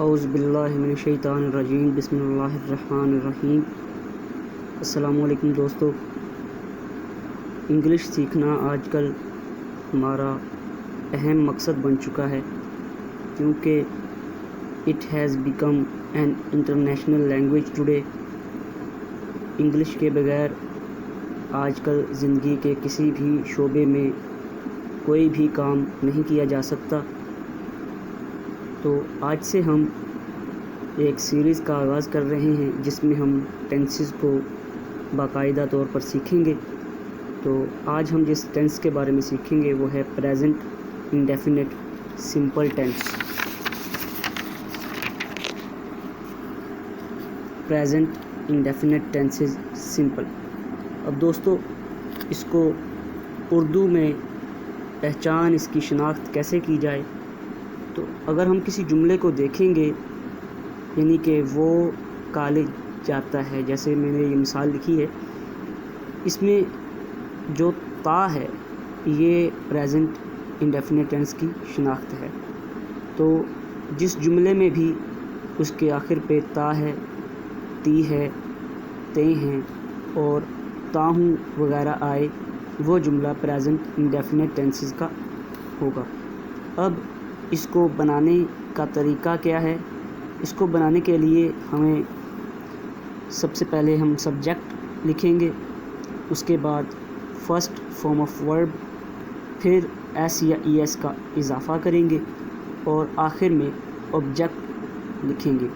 اعوذ باللہ من الشیطان الرجیم، بسم اللہ الرحمن الرحیم۔ السلام علیکم دوستو، انگلش سیکھنا آج کل ہمارا اہم مقصد بن چکا ہے، کیونکہ it has become an international language today. English کے بغیر آج کل زندگی کے کسی بھی شعبے میں کوئی بھی کام نہیں کیا جا سکتا۔ تو آج سے ہم ایک سیریز کا آغاز کر رہے ہیں جس میں ہم ٹینسز کو باقاعدہ طور پر سیکھیں گے۔ تو آج ہم جس ٹینس کے بارے میں سیکھیں گے وہ ہے present indefinite simple tense. Present indefinite tenses simple. اب دوستو، اس کو اردو میں پہچان، اس کی شناخت کیسے کی جائے؟ تو اگر ہم کسی جملے کو دیکھیں گے، یعنی کہ وہ کالج جاتا ہے، جیسے میں نے یہ مثال لکھی ہے، اس میں جو تا ہے یہ پریزنٹ انڈیفینٹ ٹینس کی شناخت ہے۔ تو جس جملے میں بھی اس کے آخر پہ تا ہے، تی ہے، تے ہیں اور تاہوں وغیرہ آئے، وہ جملہ پریزنٹ انڈیفینٹ ٹینسز کا ہوگا۔ اب اس کو بنانے کا طریقہ کیا ہے؟ اس کو بنانے کے لیے ہمیں سب سے پہلے ہم سبجیکٹ لکھیں گے، اس کے بعد فرسٹ فارم آف ورب، پھر ایس یا ای ایس کا اضافہ کریں گے اور آخر میں آبجیکٹ لکھیں گے۔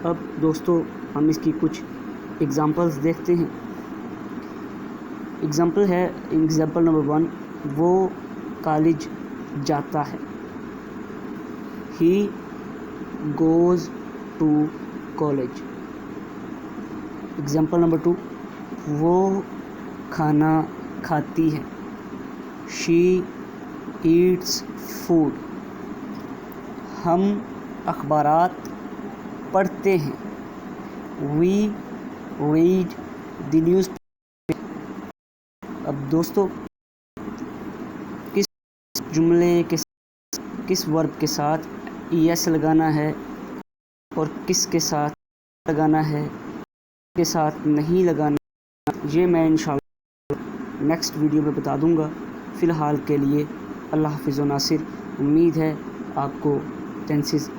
اب دوستو، ہم اس کی کچھ ایگزامپلز دیکھتے ہیں۔ ایگزامپل نمبر 1، وہ کالج جاتا ہے۔ He goes to college۔ Example number 2، وہ کھانا کھاتی ہے۔ She eats food۔ ہم اخبارات پڑھتے ہیں۔ We read the newspaper۔ اب دوستو، کس جملے کے کس ورب کے ساتھ ای ایس لگانا ہے اور کس کے ساتھ لگانا ہے، کے ساتھ نہیں لگانا، یہ میں انشاءاللہ نیکسٹ ویڈیو میں بتا دوں گا۔ فی الحال کے لیے اللہ حافظ و ناصر۔ امید ہے آپ کو ٹینسز